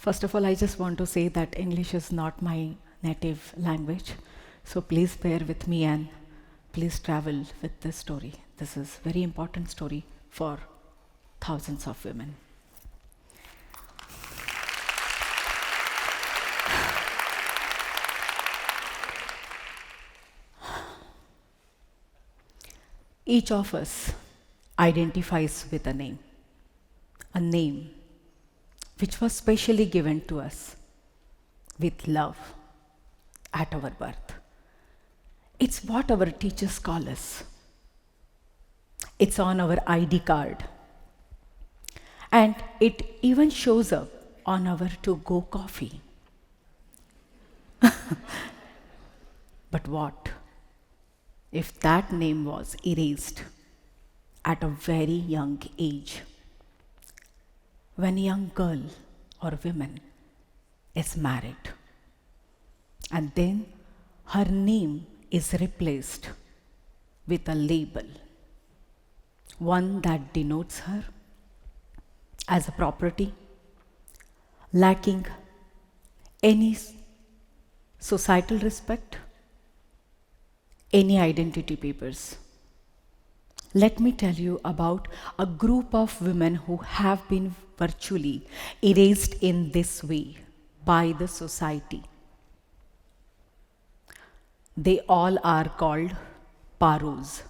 First of all, I just want to say that English is not my native language. So please bear with me and please travel with this story. This is a very important story for thousands of women. Each of us identifies with a name which was specially given to us with love at our birth. It's what our teachers call us. It's on our ID card. And it even shows up on our to-go coffee. But what if that name was erased at a very young age? When a young girl or woman is married, and then her name is replaced with a label, one that denotes her as a property, lacking any societal respect, any identity papers. Let me tell you about a group of women who have been virtually erased in this way by the society. They all are called Paros.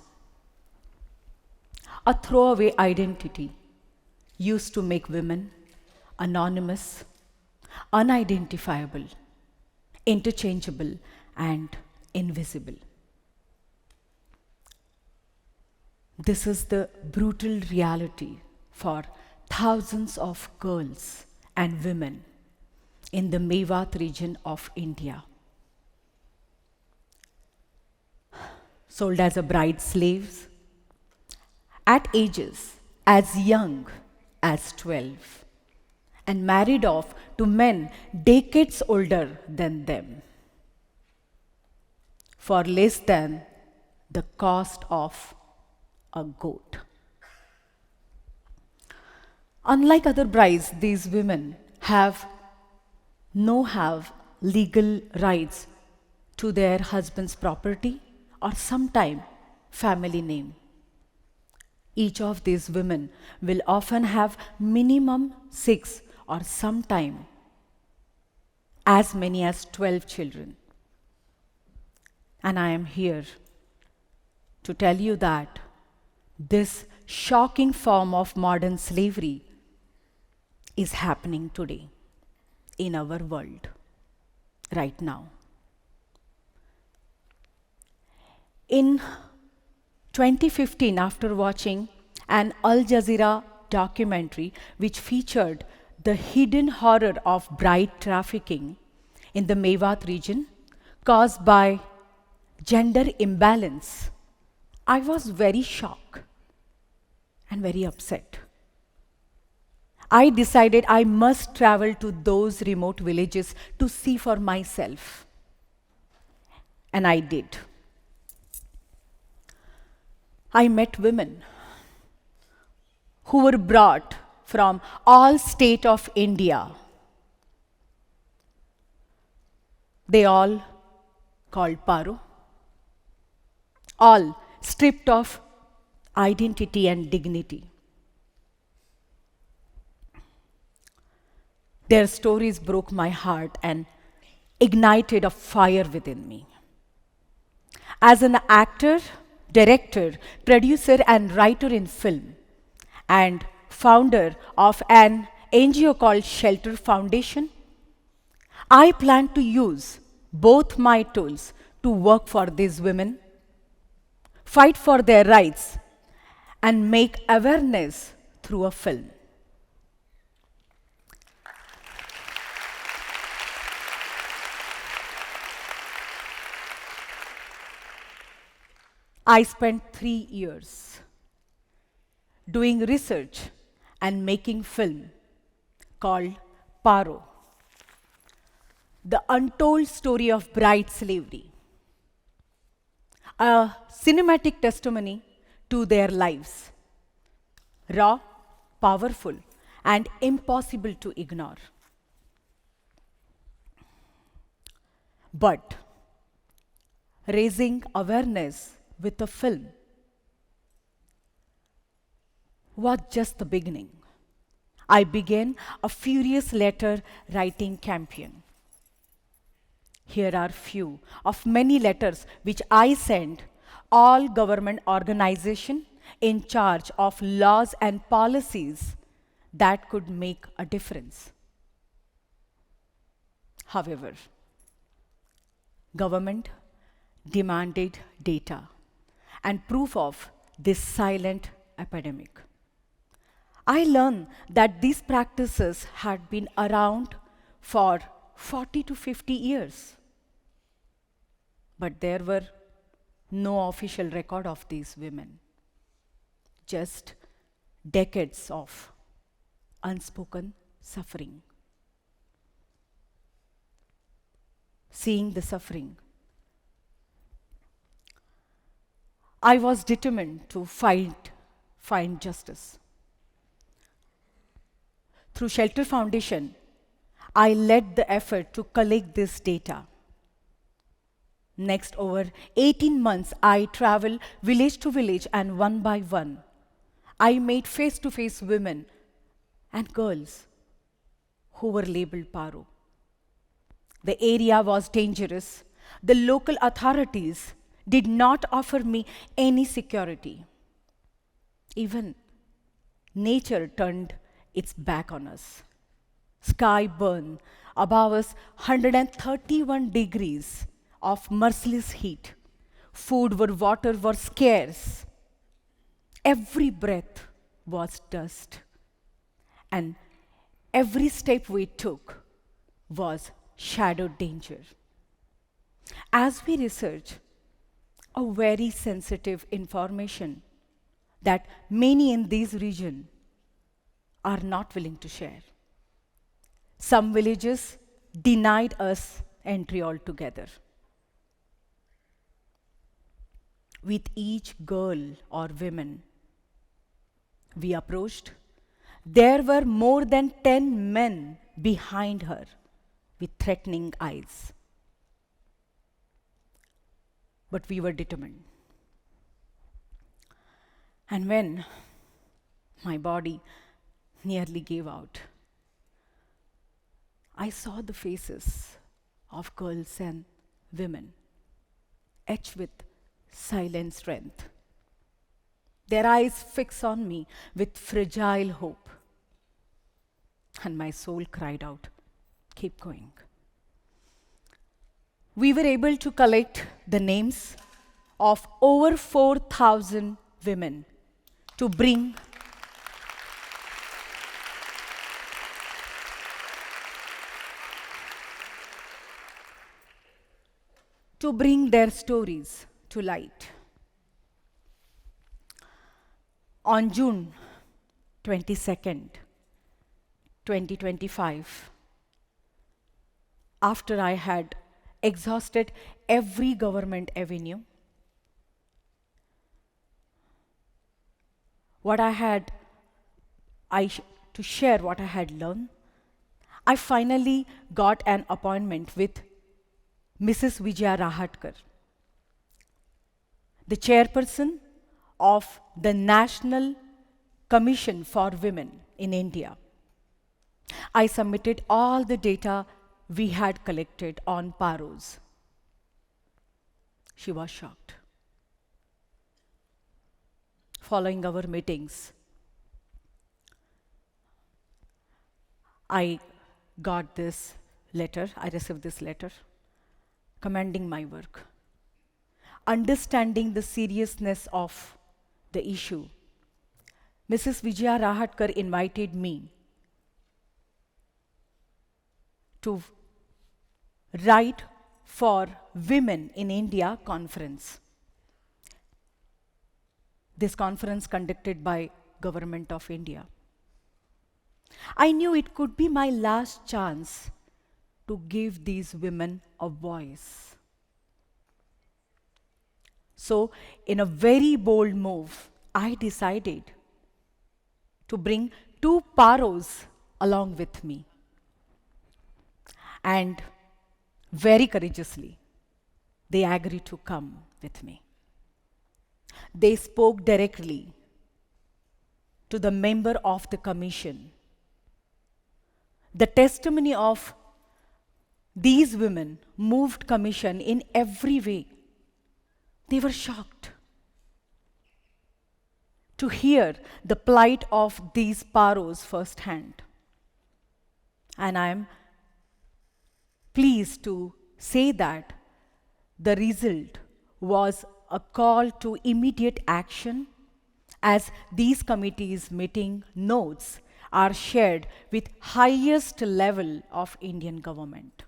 A throwaway identity used to make women anonymous, unidentifiable, interchangeable, and invisible. This is the brutal reality for thousands of girls and women in the Mewat region of India. Sold as a bride slaves at ages as young as 12 and married off to men decades older than them for less than the cost of a goat. Unlike other brides, these women have legal rights to their husband's property or sometime family name. Each of these women will often have minimum 6 or sometime as many as 12 children. And I am here to tell you that this shocking form of modern slavery is happening today in our world, right now. In 2015, after watching an Al Jazeera documentary which featured the hidden horror of bride trafficking in the Mewat region caused by gender imbalance, I was very shocked and very upset. I decided I must travel to those remote villages to see for myself. And I did. I met women who were brought from all states of India. They all called Paro, all stripped of identity and dignity. Their stories broke my heart and ignited a fire within me. As an actor, director, producer, and writer in film, and founder of an NGO called Shelter Foundation, I plan to use both my tools to work for these women, fight for their rights, and make awareness through a film. I spent 3 years doing research and making film called Paro, the untold story of bride slavery, a cinematic testimony to their lives, raw, powerful, and impossible to ignore. But raising awareness with a film was just the beginning. I began a furious letter writing campaign. Here are few of many letters which I sent all government organizations in charge of laws and policies that could make a difference. However, government demanded data and proof of this silent epidemic. I learned that these practices had been around for 40 to 50 years. But there were no official record of these women, just decades of unspoken suffering. Seeing the suffering, I was determined to find justice. Through Shelter Foundation, I led the effort to collect this data. Next, over 18 months, I traveled village to village, and one by one, I met face-to-face women and girls who were labeled Paro. The area was dangerous. The local authorities did not offer me any security. Even nature turned its back on us. Sky burned above us 131 degrees of merciless heat. Food or water were scarce. Every breath was dust. And every step we took was shadow danger. As we research a very sensitive information that many in this region are not willing to share. Some villages denied us entry altogether. With each girl or woman we approached, there were more than 10 men behind her with threatening eyes. But we were determined. And when my body nearly gave out, I saw the faces of girls and women etched with silent strength. Their eyes fixed on me with fragile hope. And my soul cried out, "Keep going." We were able to collect the names of over 4,000 women to bring their stories to light. On June 22nd, 2025, after I had exhausted every government avenue, to share what I had learned, I finally got an appointment with Mrs. Vijaya Rahatkar, the chairperson of the National Commission for Women in India. I submitted all the data we had collected on Parros. She was shocked. Following our meetings, I received this letter, commending my work. Understanding the seriousness of the issue, Mrs. Vijaya Rahatkar invited me to write for Women in India conference. This conference conducted by Government of India. I knew it could be my last chance to give these women a voice. So, in a very bold move, I decided to bring 2 Parros along with me. And very courageously, they agreed to come with me. They spoke directly to the member of the commission. The testimony of these women moved commission in every way. They were shocked to hear the plight of these Paros firsthand. And I am pleased to say that the result was a call to immediate action, as these committees' meeting notes are shared with highest level of Indian government.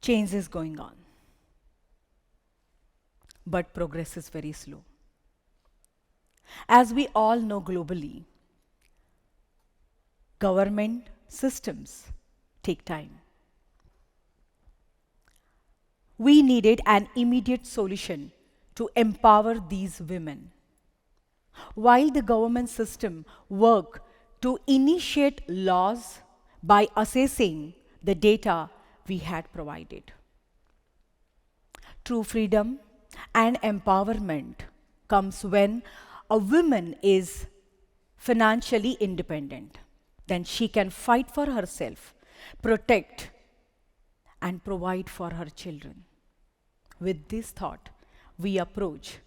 Change is going on, but progress is very slow. As we all know globally, government systems take time. We needed an immediate solution to empower these women. While the government system worked to initiate laws by assessing the data we had provided. True freedom and empowerment comes when a woman is financially independent. Then she can fight for herself, protect, and provide for her children. With this thought, we approach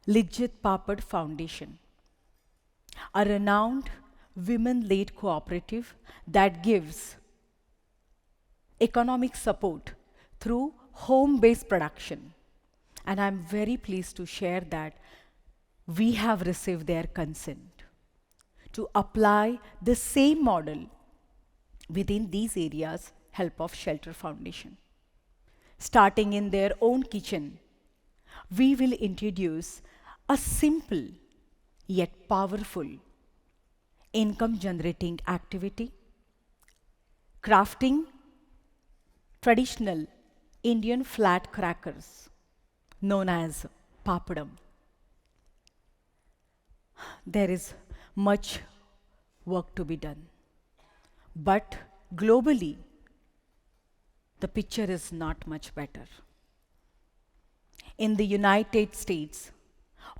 Lijjat Papad Foundation, a renowned women-led cooperative that gives economic support through home-based production. And I'm very pleased to share that we have received their consent to apply the same model within these areas, help of Shelter Foundation. Starting in their own kitchen, we will introduce a simple yet powerful income-generating activity, crafting traditional Indian flat crackers known as papadam. There is much work to be done, but globally, the picture is not much better. In the United States,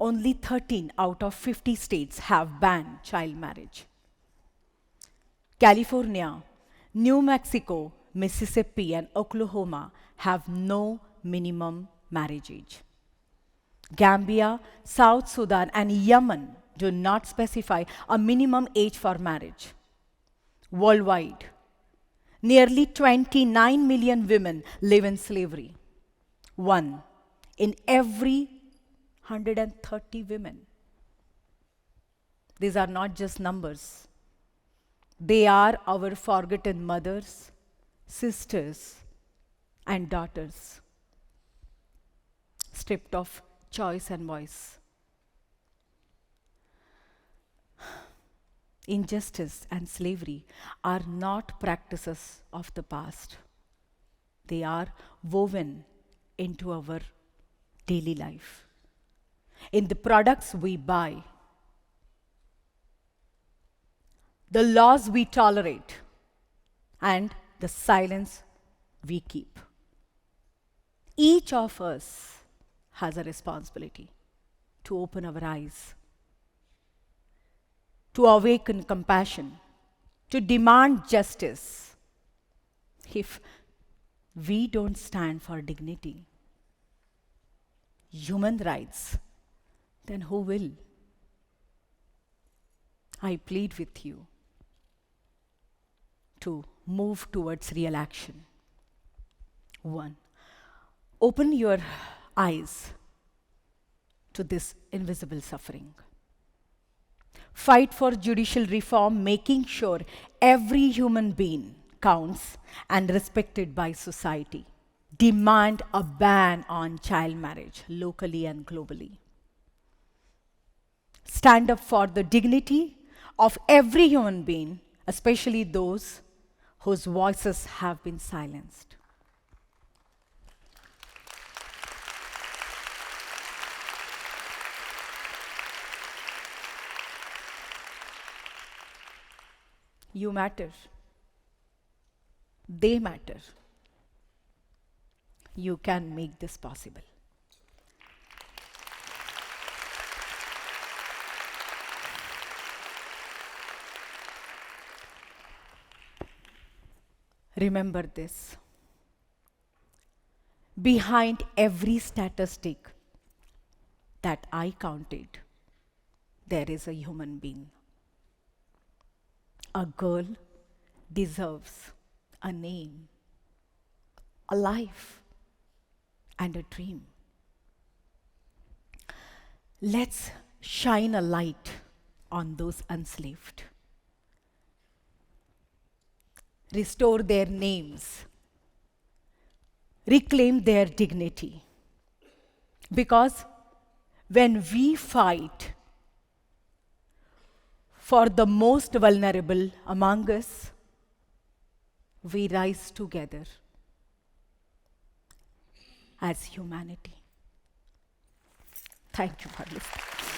only 13 out of 50 states have banned child marriage. California, New Mexico, Mississippi, and Oklahoma have no minimum marriage age. Gambia, South Sudan, and Yemen do not specify a minimum age for marriage. Worldwide, nearly 29 million women live in slavery. One in every 130 women. These are not just numbers. They are our forgotten mothers, sisters, and daughters, stripped of choice and voice. Injustice and slavery are not practices of the past. They are woven into our daily life, in the products we buy, the laws we tolerate, and the silence we keep. Each of us has a responsibility to open our eyes, to awaken compassion, to demand justice. If we don't stand for dignity, human rights, then who will? I plead with you to move towards real action. One, open your eyes to this invisible suffering. Fight for judicial reform, making sure every human being counts and respected by society. Demand a ban on child marriage, locally and globally. Stand up for the dignity of every human being, especially those whose voices have been silenced. You matter. They matter. You can make this possible. Remember this. Behind every statistic that I counted, there is a human being. A girl deserves a name, a life, and a dream. Let's shine a light on those enslaved. Restore their names. Reclaim their dignity. Because when we fight for the most vulnerable among us, we rise together as humanity. Thank you for listening.